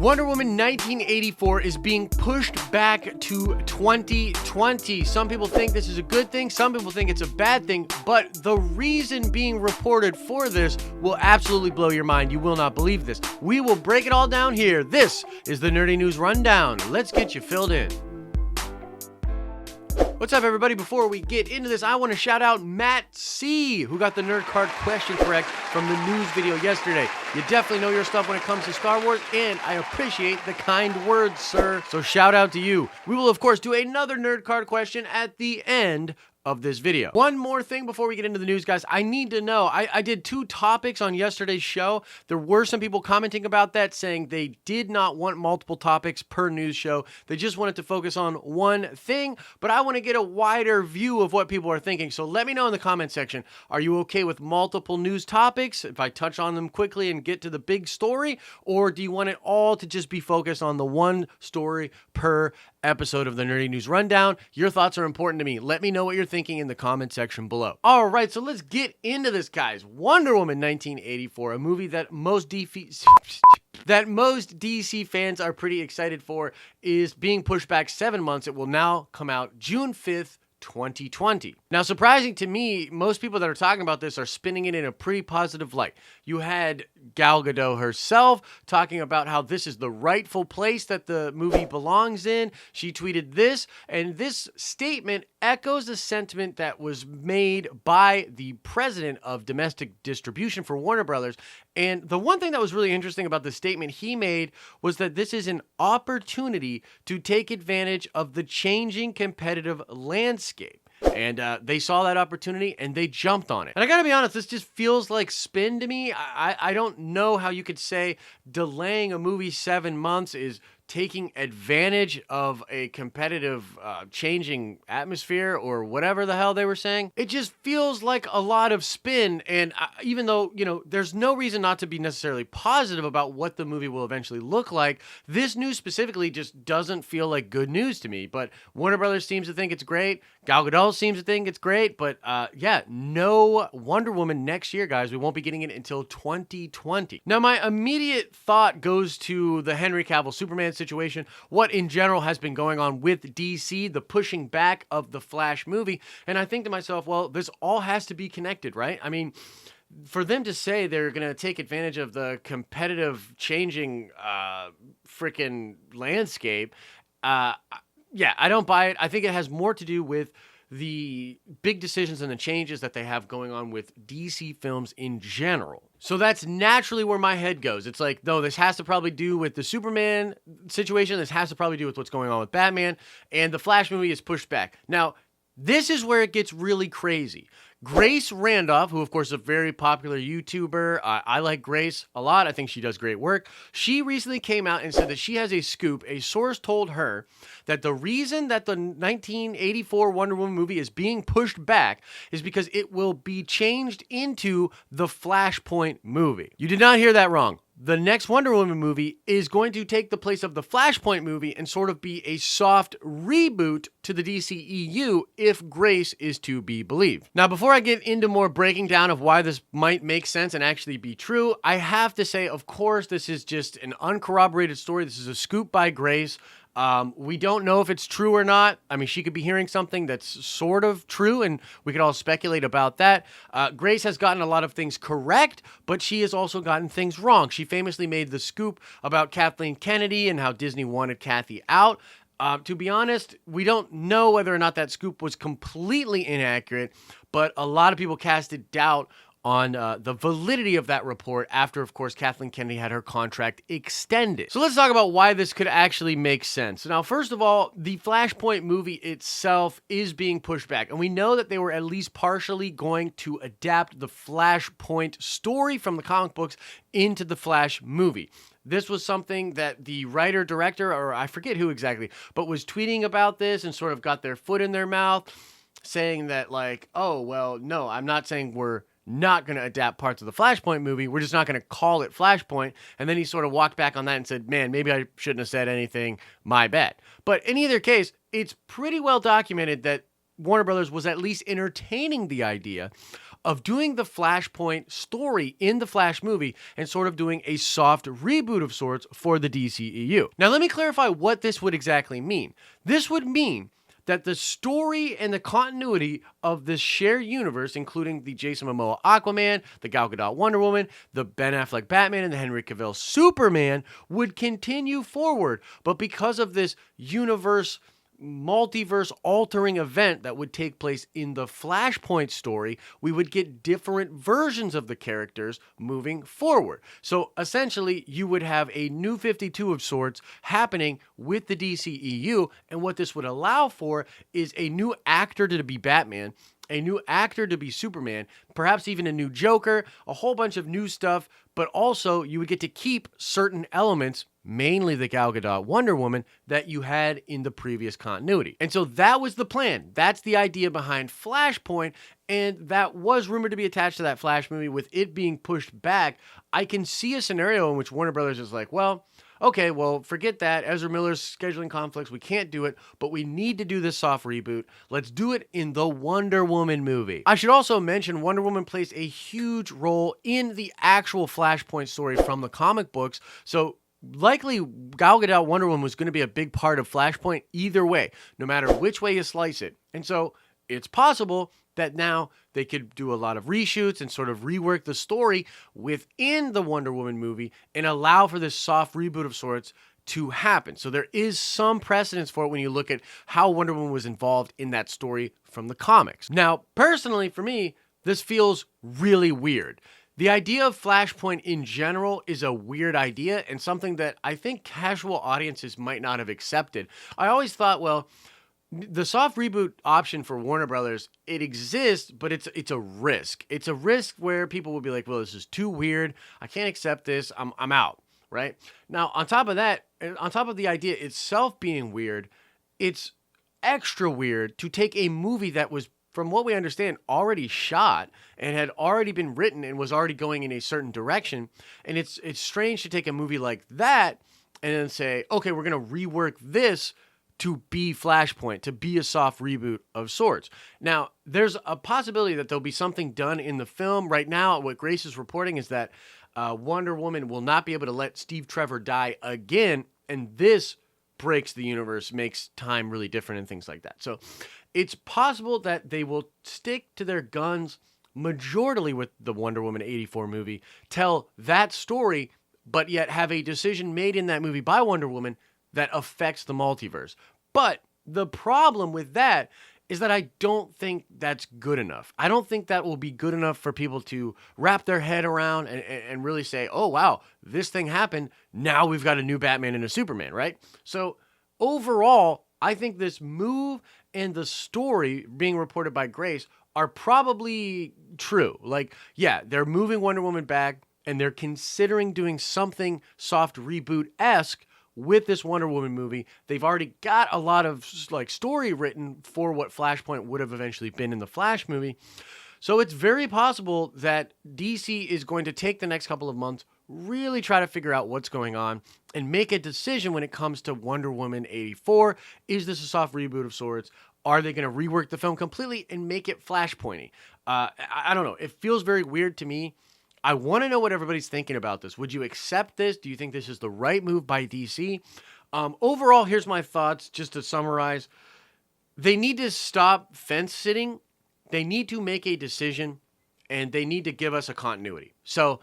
Wonder Woman 1984 is being pushed back to 2020. Some people think this is a good thing, some people think it's a bad thing, but the reason being reported for this will absolutely blow your mind. You will not believe this. We will break it all down here. This is the Nerdy News Rundown. Let's get you filled in. What's up, everybody? Before we get into this, I want to shout out Matt C., who got the nerd card question correct from the news video yesterday. You definitely know your stuff when it comes to Star Wars, and I appreciate the kind words, sir. So shout out to you. We will, of course, do another nerd card question at the end of this video. One more thing before we get into the news, guys. I need to know, I did 2 topics on yesterday's show. There were some people commenting about that, saying they did not want multiple topics per news show. They just wanted to focus on one thing, but I want to get a wider view of what people are thinking. So let me know in the comment section, are you okay with multiple news topics if I touch on them quickly and get to the big story? Or do you want it all to just be focused on the one story per episode of the Nerdy News Rundown? Your thoughts are important to me. Let me know what you're thinking in the comment section below. All right, so let's get into this, guys. Wonder Woman 1984, a movie that most DC fans are pretty excited for, is being pushed back 7 months. It will now come out June 5th, 2020. Now, surprising to me, most people that are talking about this are spinning it in a pretty positive light. You had Gal Gadot herself talking about how this is the rightful place that the movie belongs in. She tweeted this, and this statement echoes the sentiment that was made by the president of domestic distribution for Warner Brothers. And the one thing that was really interesting about the statement he made was that this is an opportunity to take advantage of the changing competitive landscape. And they saw that opportunity and they jumped on it. And I gotta be honest, this just feels like spin to me. I don't know how you could say delaying a movie 7 months is taking advantage of a competitive changing atmosphere or whatever the hell they were saying. It just feels like a lot of spin, and even though, you know, there's no reason not to be necessarily positive about what the movie will eventually look like, this news specifically just doesn't feel like good news to me. But Warner Brothers seems to think it's great. Gal Gadot seems to think it's great, but yeah, no Wonder Woman next year, guys. We won't be getting it until 2020. Now, my immediate thought goes to the Henry Cavill Superman situation, what in general has been going on with DC, the pushing back of the Flash movie, and I think to myself, well, this all has to be connected, right? I mean, for them to say they're going to take advantage of the competitive changing freaking landscape, yeah, I don't buy it. I think it has more to do with the big decisions and the changes that they have going on with DC films in general. So that's naturally where my head goes. It's like, no, this has to probably do with the Superman situation. This has to probably do with what's going on with Batman. And the Flash movie is pushed back. Now, this is where it gets really crazy. Grace Randolph, who of course is a very popular YouTuber, I like Grace a lot. I think she does great work. She recently came out and said that she has a scoop. A source told her that the reason that the 1984 Wonder Woman movie is being pushed back is because it will be changed into the Flashpoint movie. You did not hear that wrong. The next Wonder Woman movie is going to take the place of the Flashpoint movie and sort of be a soft reboot to the DCEU if Grace is to be believed. Now, before I get into more breaking down of why this might make sense and actually be true, I have to say, of course, this is just an uncorroborated story. This is a scoop by Grace. We don't know if it's true or not. I mean, she could be hearing something that's sort of true, and we could all speculate about that. Grace has gotten a lot of things correct, but she has also gotten things wrong. She famously made the scoop about Kathleen Kennedy and how Disney wanted Kathy out. To be honest, we don't know whether or not that scoop was completely inaccurate, but a lot of people casted doubt on the validity of that report after, of course, Kathleen Kennedy had her contract extended. So let's talk about why this could actually make sense. Now, first of all, the Flashpoint movie itself is being pushed back, and we know that they were at least partially going to adapt the Flashpoint story from the comic books into the Flash movie. This was something that the writer-director, or I forget who exactly, but was tweeting about this and sort of got their foot in their mouth, saying that, like, oh, well, no, I'm not saying we're not going to adapt parts of the Flashpoint movie. We're just not going to call it Flashpoint. And then he sort of walked back on that and said, man, maybe I shouldn't have said anything. My bad. But in either case, it's pretty well documented that Warner Brothers was at least entertaining the idea of doing the Flashpoint story in the Flash movie and sort of doing a soft reboot of sorts for the DCEU. Now, let me clarify what this would exactly mean. This would mean that the story and the continuity of this shared universe, including the Jason Momoa Aquaman, the Gal Gadot Wonder Woman, the Ben Affleck Batman, and the Henry Cavill Superman, would continue forward. But because of this multiverse altering event that would take place in the Flashpoint story, we would get different versions of the characters moving forward. So essentially, you would have a new 52 of sorts happening with the DCEU, and what this would allow for is a new actor to be Batman, a new actor to be Superman, perhaps even a new Joker, a whole bunch of new stuff, but also you would get to keep certain elements, mainly the Gal Gadot Wonder Woman, that you had in the previous continuity. And so that was the plan. That's the idea behind Flashpoint, and that was rumored to be attached to that Flash movie. With it being pushed back, I can see a scenario in which Warner Brothers is like, well, okay, well, forget that. Ezra Miller's scheduling conflicts. We can't do it, but we need to do this soft reboot. Let's do it in the Wonder Woman movie. I should also mention Wonder Woman plays a huge role in the actual Flashpoint story from the comic books. So likely Gal Gadot Wonder Woman was going to be a big part of Flashpoint either way, no matter which way you slice it. And so it's possible that now they could do a lot of reshoots and sort of rework the story within the Wonder Woman movie and allow for this soft reboot of sorts to happen. So there is some precedence for it when you look at how Wonder Woman was involved in that story from the comics. Now, personally, for me, this feels really weird. The idea of Flashpoint in general is a weird idea and something that I think casual audiences might not have accepted. I always thought, well, the soft reboot option for Warner Brothers, it exists, but it's a risk. It's a risk where people will be like, well, this is too weird. I can't accept this. I'm out, right? Now, on top of that, on top of the idea itself being weird, it's extra weird to take a movie that was, from what we understand, already shot and had already been written and was already going in a certain direction. And it's strange to take a movie like that and then say, okay, we're going to rework this to be Flashpoint, to be a soft reboot of sorts. Now, there's a possibility that there'll be something done in the film. Right now, what Grace is reporting is that Wonder Woman will not be able to let Steve Trevor die again, and this breaks the universe, makes time really different and things like that. So it's possible that they will stick to their guns majorly with the Wonder Woman 84 movie, tell that story, but yet have a decision made in that movie by Wonder Woman that affects the multiverse. But the problem with that is that I don't think that's good enough. I don't think that will be good enough for people to wrap their head around and really say, oh, wow, this thing happened. Now we've got a new Batman and a Superman, right? So overall, I think this move and the story being reported by Grace are probably true. Like, yeah, they're moving Wonder Woman back and they're considering doing something soft reboot-esque with this Wonder Woman movie. They've already got a lot of story written for what Flashpoint would have eventually been in the Flash movie. So it's very possible that DC is going to take the next couple of months, really try to figure out what's going on and make a decision when it comes to Wonder Woman 84. Is this a soft reboot of sorts? Are they going to rework the film completely and make it Flashpointy? I don't know. It feels very weird to me. I want to know what everybody's thinking about this. Would you accept this? Do you think this is the right move by DC? Overall, here's my thoughts, just to summarize. They need to stop fence sitting. They need to make a decision, and they need to give us a continuity. So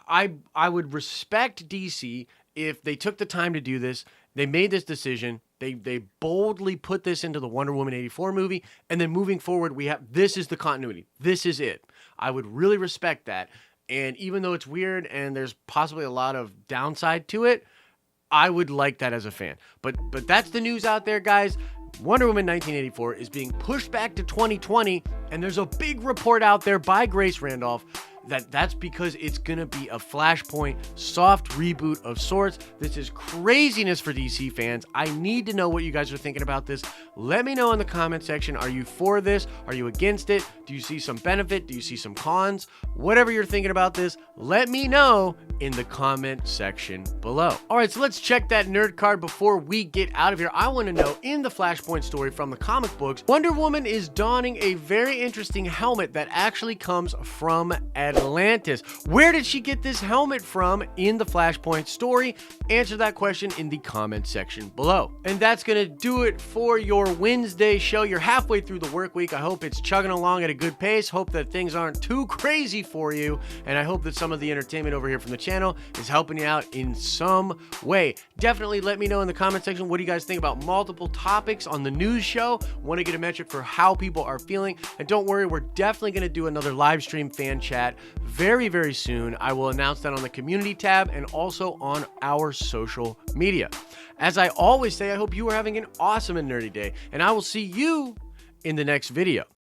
I would respect DC if they took the time to do this. They made this decision. They boldly put this into the Wonder Woman 84 movie, and then moving forward, this is the continuity. This is it. I would really respect that. And even though it's weird and there's possibly a lot of downside to it, I would like that as a fan. But that's the news out there, guys. Wonder Woman 1984 is being pushed back to 2020, and there's a big report out there by Grace Randolph that's because it's gonna be a Flashpoint soft reboot of sorts. This is craziness for DC fans. I need to know what you guys are thinking about this. Let me know in the comment section. Are you for this? Are you against it? Do you see some benefit? Do you see some cons? Whatever you're thinking about this, let me know in the comment section below. All right, so let's check that nerd card before we get out of here. I want to know, in the Flashpoint story from the comic books, Wonder Woman is donning a very interesting helmet that actually comes from Atlantis. Where did she get this helmet from in the Flashpoint story? Answer that question in the comment section below. And that's gonna do it for your Wednesday show. You're halfway through the work week. I hope it's chugging along at a good pace. Hope that things aren't too crazy for you. And I hope that some of the entertainment over here from the channel is helping you out in some way. Definitely let me know in the comment section, what do you guys think about multiple topics on the news show? Want to get a metric for how people are feeling. And don't worry, we're definitely going to do another live stream fan chat very, very soon. I will announce that on the community tab and also on our social media. As I always say, I hope you are having an awesome and nerdy day, and I will see you in the next video.